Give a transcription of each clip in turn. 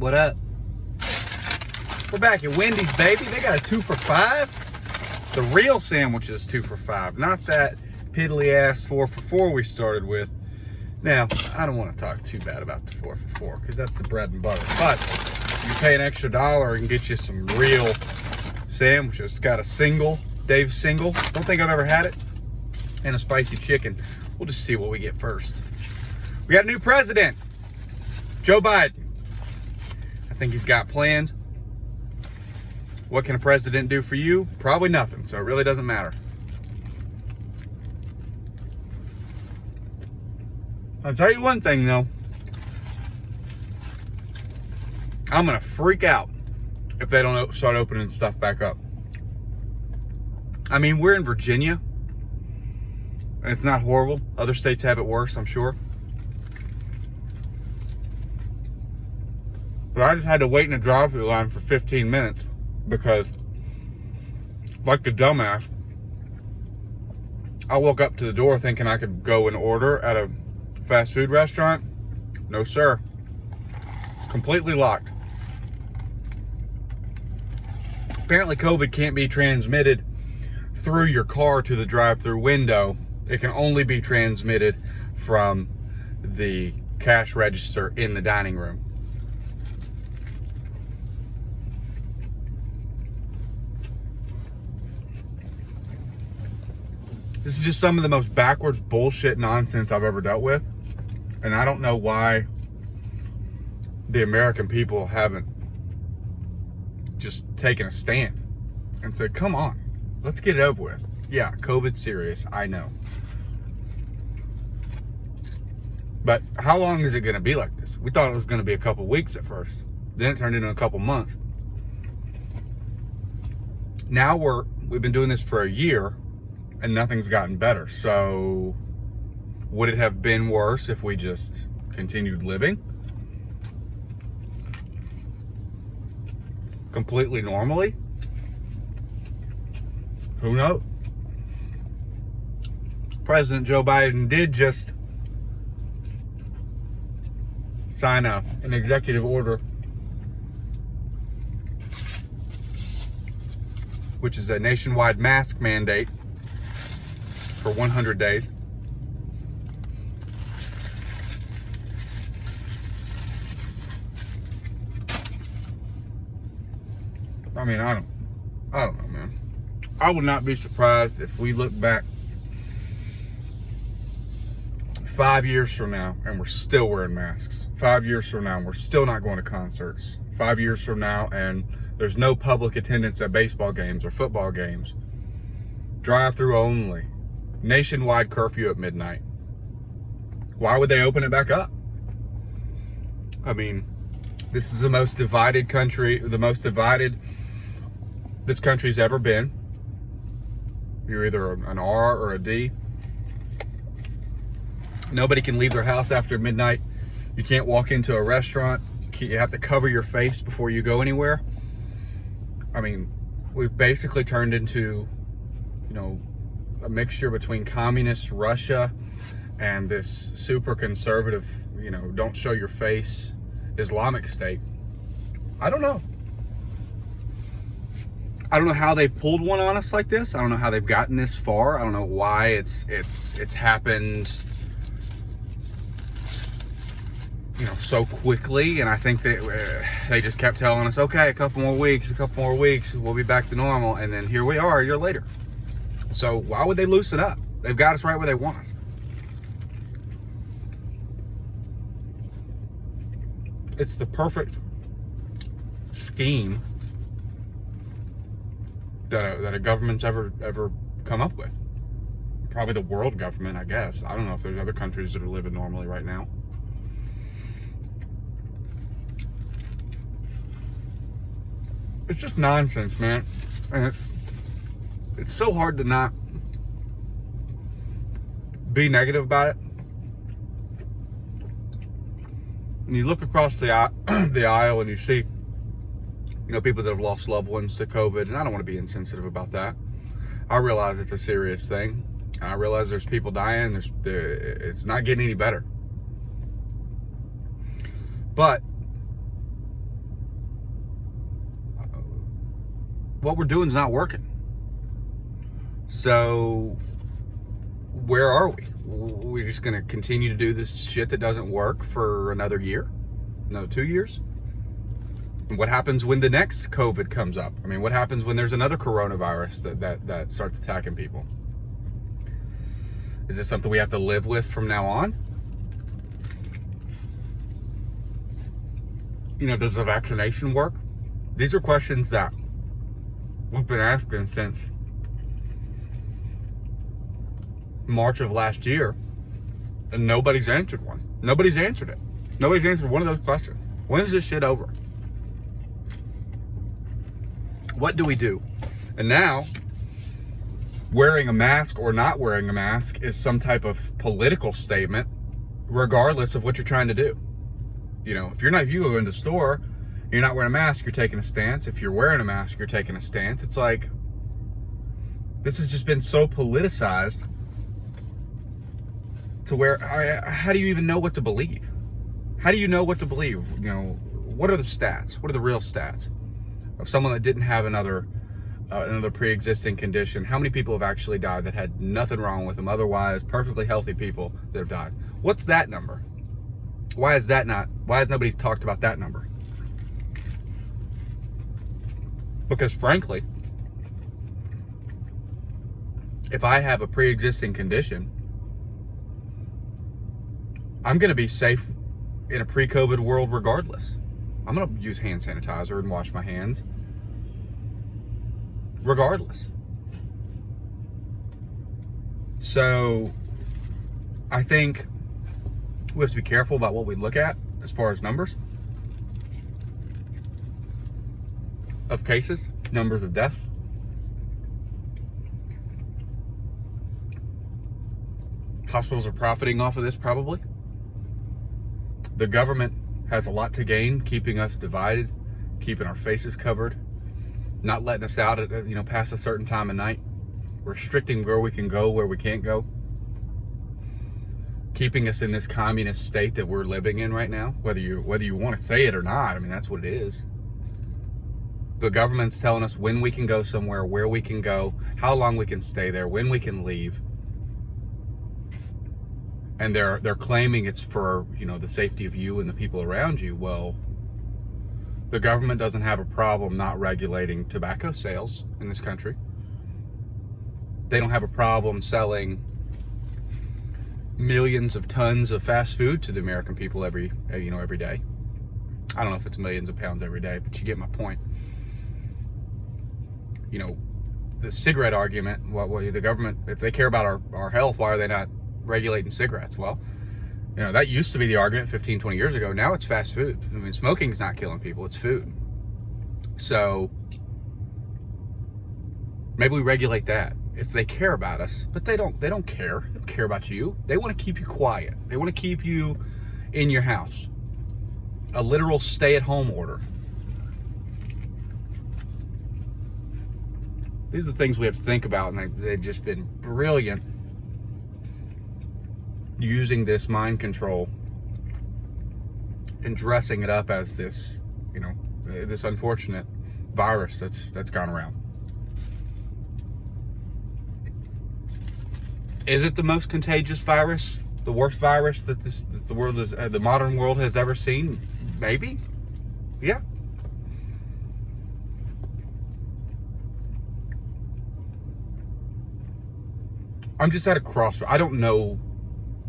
What up? We're back at Wendy's, baby. They got a 2 for $5. The real sandwich is 2 for $5, not that piddly ass 4 for $4 we started with. Now, I don't want to talk too bad about the 4 for $4 because that's the bread and butter. But you pay an extra $1 and get you some real sandwiches. It's got a single, Dave's single. Don't think I've ever had it. And a spicy chicken. We'll just see what we get first. We got a new president, Joe Biden. I think he's got plans. What can a president do for you? Probably nothing, so it really doesn't matter. I'll tell you one thing, though. I'm going to freak out if they don't start opening stuff back up. I mean, we're in Virginia, and it's not horrible. Other states have it worse, I'm sure. But I just had to wait in a drive-thru line for 15 minutes because, like a dumbass, I woke up to the door thinking I could go and order at a fast food restaurant. No, sir. Completely locked. Apparently, COVID can't be transmitted through your car to the drive-thru window. It can only be transmitted from the cash register in the dining room. This is just some of the most backwards bullshit nonsense I've ever dealt with. And I don't know why the American people haven't just taken a stand and said, come on, let's get it over with. Yeah, COVID's serious, I know. But how long is it going to be like this? We thought it was going to be a couple weeks at first. Then it turned into a couple months. Now we've been doing this for a year and nothing's gotten better. So would it have been worse if we just continued living completely normally? Who knows? President Joe Biden did just sign an executive order, which is a nationwide mask mandate for 100 days. I mean, I don't know, man. I would not be surprised if we look back 5 years from now and we're still wearing masks. 5 years from now and we're still not going to concerts. 5 years from now and there's no public attendance at baseball games or football games. Drive-through only. Nationwide curfew at midnight. Why would they open it back up? I mean, this is the most divided country, the most divided this country's ever been. You're either an R or a D. Nobody can leave their house after midnight. You can't walk into a restaurant. You have to cover your face before you go anywhere. I mean, we've basically turned into, a mixture between communist Russia and this super conservative, don't show your face Islamic state. I don't know. I don't know how they've pulled one on us like this. I don't know how they've gotten this far. I don't know why it's happened, so quickly. And I think that they just kept telling us, okay, a couple more weeks, we'll be back to normal. And then here we are a year later. So why would they loosen up? They've got us right where they want us. It's the perfect scheme that a government's ever come up with. Probably the world government, I guess. I don't know if there's other countries that are living normally right now. It's just nonsense, man. And it's so hard to not be negative about it. And you look across the aisle and you see, people that have lost loved ones to COVID, and I don't want to be insensitive about that. I realize it's a serious thing. I realize there's people dying. It's not getting any better. But what we're doing is not working. So where are we? We're just going to continue to do this shit that doesn't work for another year, another 2 years. And what happens when the next COVID comes up? I mean, what happens when there's another coronavirus that starts attacking people? Is this something we have to live with from now on? You know, does the vaccination work? These are questions that we've been asking since March of last year, and nobody's answered one. Nobody's answered it. Nobody's answered one of those questions. When is this shit over? What do we do? And now, wearing a mask or not wearing a mask is some type of political statement, regardless of what you're trying to do. You know, if you go into the store, you're not wearing a mask, you're taking a stance. If you're wearing a mask, you're taking a stance. It's like, this has just been so politicized to where, how do you even know what to believe? How do you know what to believe? You know, what are the stats? What are the real stats of someone that didn't have another pre-existing condition? How many people have actually died that had nothing wrong with them, otherwise perfectly healthy people that have died? What's that number? Why has nobody talked about that number? Because frankly, if I have a pre-existing condition, I'm going to be safe in a pre-COVID world regardless. I'm going to use hand sanitizer and wash my hands regardless. So I think we have to be careful about what we look at as far as numbers of cases, numbers of deaths. Hospitals are profiting off of this probably. The government has a lot to gain keeping us divided, keeping our faces covered, not letting us out at, past a certain time of night, restricting where we can go, where we can't go, keeping us in this communist state that we're living in right now, whether you want to say it or not. I mean, that's what it is. The government's telling us when we can go somewhere, where we can go, how long we can stay there, when we can leave. And they're claiming it's for, the safety of you and the people around you. Well, the government doesn't have a problem not regulating tobacco sales in this country. They don't have a problem selling millions of tons of fast food to the American people every day. I don't know if it's millions of pounds every day, but you get my point. The cigarette argument, the government, if they care about our health, why are they not regulating cigarettes? Well, that used to be the argument 15, 20 years ago. Now it's fast food. I mean, smoking's not killing people, it's food. So maybe we regulate that if they care about us, but they don't care. They don't care about you. They want to keep you quiet. They want to keep you in your house. A literal stay-at-home order. These are the things we have to think about, and they've just been brilliant using this mind control and dressing it up as this, this unfortunate virus that's gone around. Is it the most contagious virus, the worst virus that the modern world has ever seen? Maybe. Yeah. I'm just at a crossroads. I don't know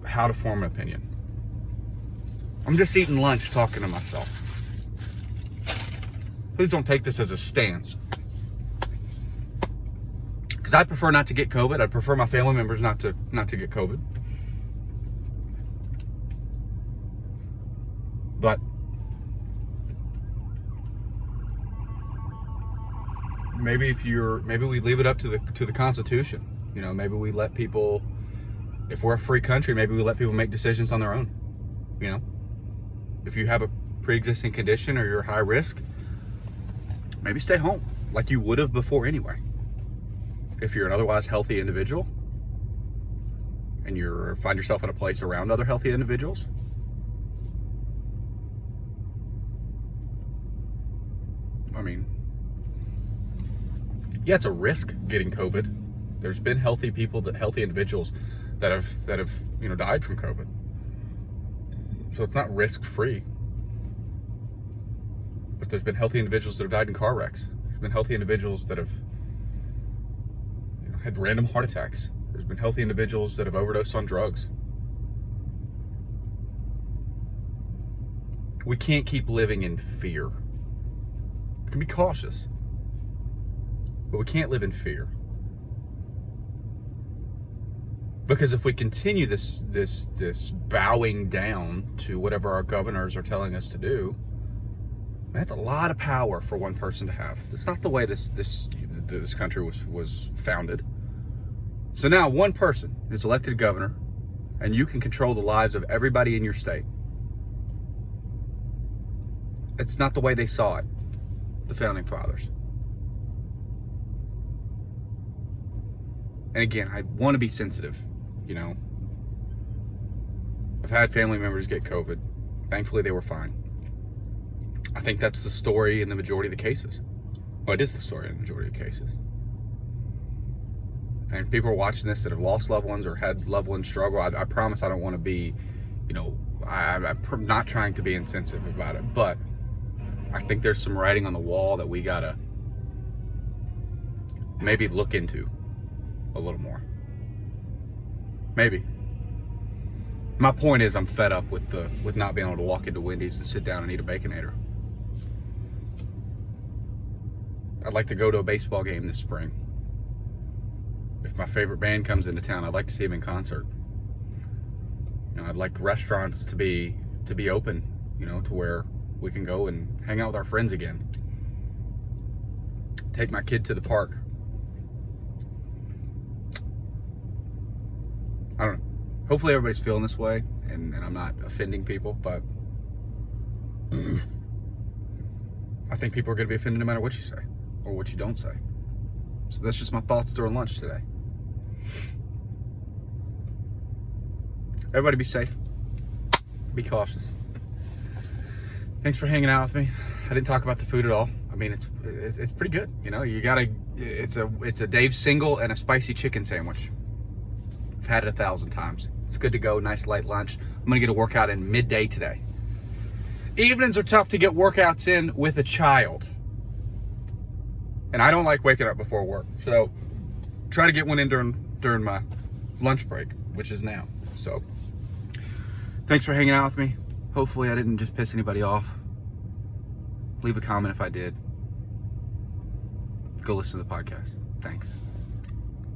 how to form an opinion. I'm just eating lunch talking to myself. Please don't take this as a stance. Because I'd prefer not to get COVID. I'd prefer my family members not to get COVID. But maybe we leave it up to the Constitution. Maybe we let people, if we're a free country, maybe we let people make decisions on their own. If you have a pre-existing condition or you're high risk, maybe stay home like you would have before anyway. If you're an otherwise healthy individual and you find yourself in a place around other healthy individuals, I mean, Yeah, it's a risk getting COVID. There's been healthy individuals that have died from COVID. So it's not risk-free. But there's been healthy individuals that have died in car wrecks. There's been healthy individuals that have had random heart attacks. There's been healthy individuals that have overdosed on drugs. We can't keep living in fear. We can be cautious, but we can't live in fear. Because if we continue this bowing down to whatever our governors are telling us to do, that's a lot of power for one person to have. That's not the way this country was founded. So now one person is elected governor, and you can control the lives of everybody in your state. It's not the way they saw it, the founding fathers. And again, I want to be sensitive. I've had family members get COVID. Thankfully, they were fine. I think that's the story in the majority of the cases. Well, it is the story in the majority of cases. And people are watching this that have lost loved ones or had loved ones struggle. I promise I don't want to be, I'm not trying to be insensitive about it, but I think there's some writing on the wall that we gotta maybe look into a little more. Maybe. My point is, I'm fed up with not being able to walk into Wendy's and sit down and eat a Baconator. I'd like to go to a baseball game this spring. If my favorite band comes into town, I'd like to see them in concert. I'd like restaurants to be open, to where we can go and hang out with our friends again. Take my kid to the park. I don't know. Hopefully everybody's feeling this way, and I'm not offending people, but I think people are going to be offended no matter what you say or what you don't say. So that's just my thoughts during lunch today. Everybody be safe. Be cautious. Thanks for hanging out with me. I didn't talk about the food at all. I mean, it's pretty good. It's a Dave's single and a spicy chicken sandwich. I've had it 1,000 times. It's good to go. Nice light lunch. I'm gonna get a workout in midday today. Evenings are tough to get workouts in with a child, and I don't like waking up before work. So try to get one in during my lunch break, which is now. So thanks for hanging out with me. Hopefully I didn't just piss anybody off. Leave a comment if I did. Go listen to the podcast. Thanks.